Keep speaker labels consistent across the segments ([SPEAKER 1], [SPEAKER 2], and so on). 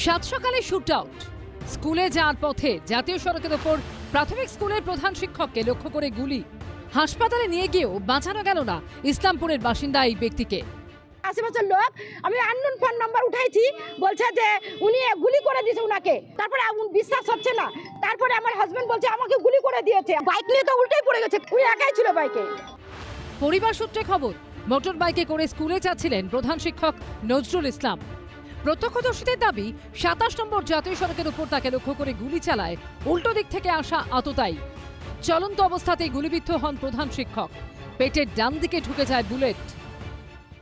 [SPEAKER 1] সাত সকালে shoot out. স্কুলে যাওয়ার পথে জাতীয় সড়কের ওপর প্রাথমিক স্কুলের প্রধান শিক্ষককে লক্ষ্য করে গুলি। হাসপাতালে নিয়ে গিয়েও বাঁচানো গেল না ইসলামপুরের বাসিন্দা এই ব্যক্তিকে।
[SPEAKER 2] আশেপাশের লোক, আমি আননোন ফোন নাম্বার উঠাইছি, বলছে যে উনি গুলি করে দিয়েছে উনাকে। তারপরে বিশ্বাস হচ্ছে না। তারপরে আমার হাজবেন্ড বলছে আমাকে গুলি করে দিয়েছে। বাইক নিয়ে তো উল্টেই পড়ে গেছে, উনি একাই ছিল বাইকে।
[SPEAKER 1] পরিবার সূত্রে খবর, মোটর বাইকে করে স্কুলে যাচ্ছিলেন প্রধান শিক্ষক নজরুল ইসলাম। প্রত্যক্ষদর্শীদের দাবি ২৭ নম্বর জাতীয় সড়কের উপর তাকে লক্ষ্য করে গুলি চালায় উল্টো দিক থেকে আসা আততায়ী। চলন্ত অবস্থাতেই গুলিবিদ্ধ হন প্রধান শিক্ষক। পেটের ডান দিকে ঢুকে যায় বুলেট।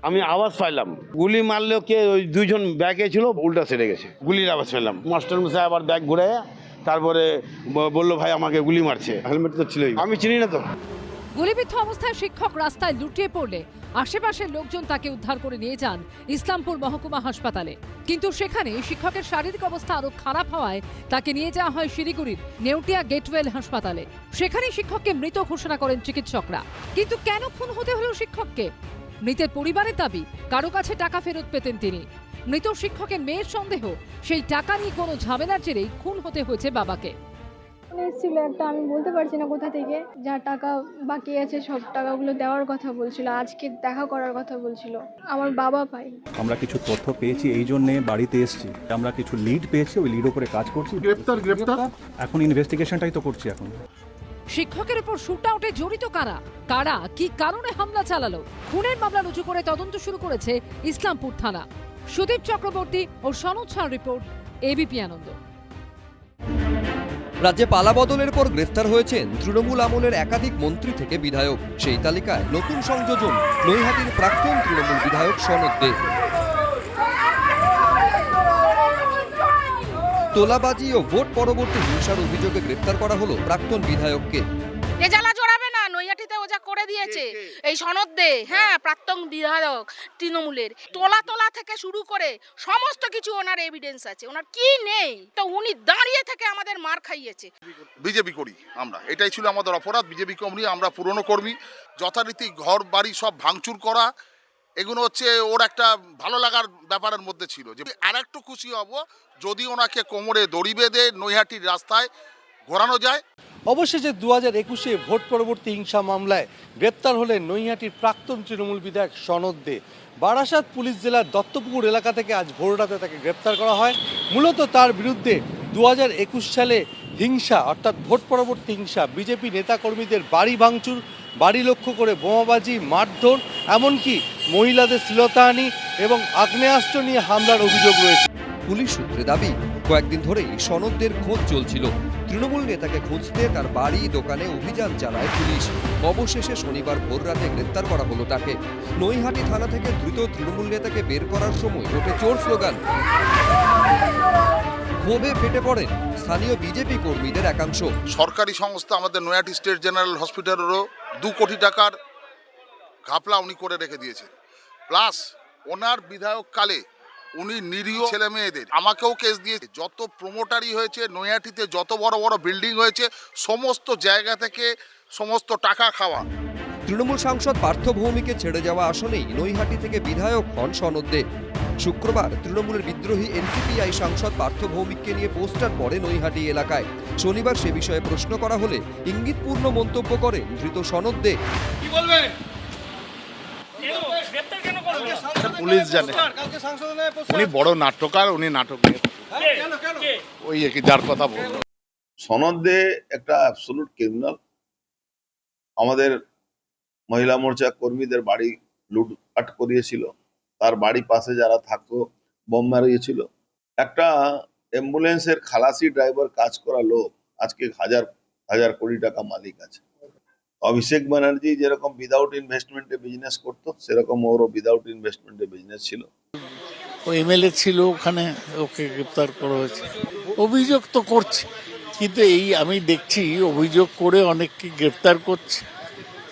[SPEAKER 3] আমি আওয়াজ পাইলাম, গুলি মারলেও কে ওই দুইজন ব্যাগে ছিল, উল্টা সেরে গেছে। গুলির আওয়াজ পেলাম, মাস্টার মশাই আবার ব্যাগ ঘুরে তারপরে বললো ভাই আমাকে গুলি মারছে। হেলমেট তো ছিলই, আমি চিনি না তো।
[SPEAKER 1] গুলিবিদ্ধ অবস্থায় শিক্ষক রাস্তায় লুটিয়ে পড়লে আশেপাশের লোকজন তাকে উদ্ধার করে নিয়ে যান ইসলামপুর মহকুমা হাসপাতালে। কিন্তু সেখানে শিক্ষকের শারীরিক অবস্থা আরো খারাপ হওয়ায় তাকে নিয়ে যাওয়া হয় শিলিগুড়ির নেউটিয়া গেটওয়েল হাসপাতালে। সেখানে শিক্ষককে মৃত ঘোষণা করেন চিকিৎসকরা। কিন্তু কেন খুন হতে হলো শিক্ষককে? মৃতের পরিবারের দাবি, কারো কাছে টাকা ফেরত পেতেন তিনি। মৃত শিক্ষকের মেয়ের সন্দেহ, সেই টাকা নিয়ে কোনো ঝামেলার জেরেই খুন হতে হয়েছে বাবাকে।
[SPEAKER 4] এসেছিল একটা, আমি বলতে পারছি না কোথা থেকে, যা টাকা বাকি আছে সব টাকাগুলো দেওয়ার কথা বলছিল, আজকে দেখা করার কথা বলছিল। আমার বাবা পাই। আমরা
[SPEAKER 5] কিছু তথ্য পেয়েছি, এই জন্য বাড়িতে এসেছি। আমরা কিছু লিড পেয়েছি, ওই লিড উপরে কাজ করছি। গ্রেপ্তার এখন ইনভেস্টিগেশনটাই তো করছি। এখন
[SPEAKER 1] শিক্ষকের উপর শুট আউটে জড়িত কারা, কারা কি কারণে হামলা চালালো, খুনের মামলা রুজু করে তদন্ত শুরু করেছে ইসলামপুর থানা। সুদীপ চক্রবর্তী ও সনদ শাহর রিপোর্ট, এবিপি আনন্দ।
[SPEAKER 6] রাজ্যে পালাবদলের পর গ্রেফতার হয়েছেন তৃণমূল আমলের একাধিক মন্ত্রী থেকে বিধায়ক। সেই তালিকায় নতুন সংযোজন নৈহাটির প্রাক্তন তৃণমূল বিধায়ক সনদ দে। তোলাবাজি ও ভোট পরবর্তী হিংসার অভিযোগে গ্রেফতার করা হলো প্রাক্তন বিধায়ককে।
[SPEAKER 7] জ্বালা জড়াবে না, নৈহাটিতে ওজা করে দিয়েছে এই সনদ দে। হ্যাঁ, প্রাক্তন বিধায়ক তৃণমূলের। তোলা থেকে শুরু করে সমস্ত কিছু ওনার এভিডেন্স আছে। ওনার কি নেই তো উনি দাঁড়িয়ে থেকে আমাদের মার খাইয়েছে।
[SPEAKER 8] বিজেপি করি আমরা, এটাই ছিল আমাদের অপরাধ। বিজেপি কর্মী আমরা, পুরনো কর্মী। যথারীতি ঘর বাড়ি সব ভাঙচুর করা, এগুলো হচ্ছে ওর একটা ভালো লাগার ব্যাপারের মধ্যে ছিল। যে আর একটু খুশি হব যদি ওনাকে কোমরে দড়ি বেঁধে নৈহাটির রাস্তায় ঘোরানো যায়।
[SPEAKER 9] অবশেষে 2021-এ ভোট পরবর্তী হিংসা মামলায় গ্রেপ্তার হলেন নৈহাটির প্রাক্তন তৃণমূল বিধায়ক সনদ দে। বারাসাত পুলিশ জেলার দত্তপুকুর এলাকা থেকে আজ ভোররাতে তাকে গ্রেপ্তার করা হয়। মূলত তার বিরুদ্ধে 2021 সালে হিংসা, অর্থাৎ ভোট পরবর্তী হিংসা, বিজেপি নেতাকর্মীদের বাড়ি ভাঙচুর, বাড়ি লক্ষ্য করে বোমাবাজি, মারধর, এমনকি মহিলাদের শ্লীলতাহানি এবং আগ্নেয়াস্ত্র নিয়ে হামলার অভিযোগ রয়েছে।
[SPEAKER 6] পুলিশ সূত্রে দাবি, কয়েকদিন ধরেই সনদদের খোঁজ চলছিল। তৃণমূল নেতাকে খুঁজতে তার বাড়ি দোকানে অভিযান চালায় পুলিশ। অবশেষে শনিবার ভোররাতে গ্রেপ্তার করা হলো তাকে। নৈহাটি থানা থেকে ধৃত তৃণমূল নেতাকে বের করার সময় ওঠে চোর স্লোগান। ক্ষোভে ফেটে পড়েন স্থানীয় বিজেপি কর্মীদের একাংশ।
[SPEAKER 8] সরকারি সংস্থা আমাদের নৈহাটি স্টেট জেনারেল হসপিটালেরও 2 কোটি টাকার ঘাপলা উনি করে রেখে দিয়েছেন। প্লাস ওনার বিধায়ক কালে উনি নিরীহ ছেলে মেয়েদের, আমাকেও কেস দিয়েছে। যত প্রমোটারি হয়েছে নৈহাটিতে, যত বড় বড় বিল্ডিং হয়েছে, সমস্ত জায়গা থেকে সমস্ত টাকা খাওয়া।
[SPEAKER 6] তৃণমূল সাংসদ পার্থ ভৌমিকে ছেড়ে যাওয়া আসনেই নৈহাটি থেকে বিধায়ক হন সনদ দে। শুক্রবার তৃণমূলের বিদ্রোহী এনসিপিআই সাংসদ পার্থ ভৌমিককে নিয়ে পোস্টার পড়ে নৈহাটি এলাকায়। শনিবার সে বিষয়ে প্রশ্ন করা হলে ইঙ্গিতপূর্ণ মন্তব্য করেন ধৃত সনদ দে।
[SPEAKER 10] কি বলবেন?
[SPEAKER 8] পুলিশ জানে, উনি বড় নাট্যকার, উনি নাটক নিয়ে ওই যার কথা বললো।
[SPEAKER 11] সনদ দে একটা অ্যাবসলিউট ক্রিমিনাল। আমাদের মহিলা মোর্চা কর্মীদের বাড়ি লুটপাট করিয়েছিল, তার বাড়ি পাশে যারা থাকতো বোম মারিয়েছিল। একটা অ্যাম্বুলেন্সের খালাসি ড্রাইভার কাজ করা লোক আজকে হাজার কোটি টাকা মালিক আছে। অভিষেক ব্যানার্জি যেরকম উইদাউট ইনভেস্টমেন্টে বিজনেস করতো, সেরকম ওরও উইদাউট ইনভেস্টমেন্টে বিজনেস ছিল।
[SPEAKER 12] ও এমএলএ ছিল ওখানে, ওকে গ্রেপ্তার করা হয়েছে। অভিযোগ তো করছে, কিন্তু এই আমি দেখছি অভিযোগ করে অনেককে গ্রেপ্তার করছে।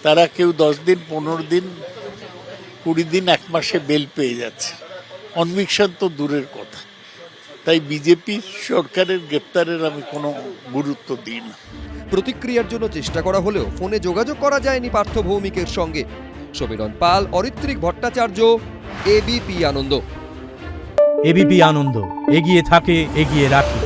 [SPEAKER 12] তারা কেউ 10 দিন, 15 দিন, 20 দিন, 1 মাসে বেল পেয়ে যাচ্ছে। কনভিকশন তো দূরের কথা। তাই বিজেপি সরকারের গ্রেপ্তারের আমি কোনো গুরুত্ব দিই না।
[SPEAKER 6] প্রতিক্রিয়ার জন্য চেষ্টা করা হলেও ফোনে যোগাযোগ করা যায়নি পার্থ ভৌমিকের সঙ্গে। সমীরণ পাল, অরিত্রিক ভট্টাচার্য, এবিপি আনন্দ।
[SPEAKER 10] এবিপি আনন্দ, এগিয়ে থাকে, এগিয়ে রাখে।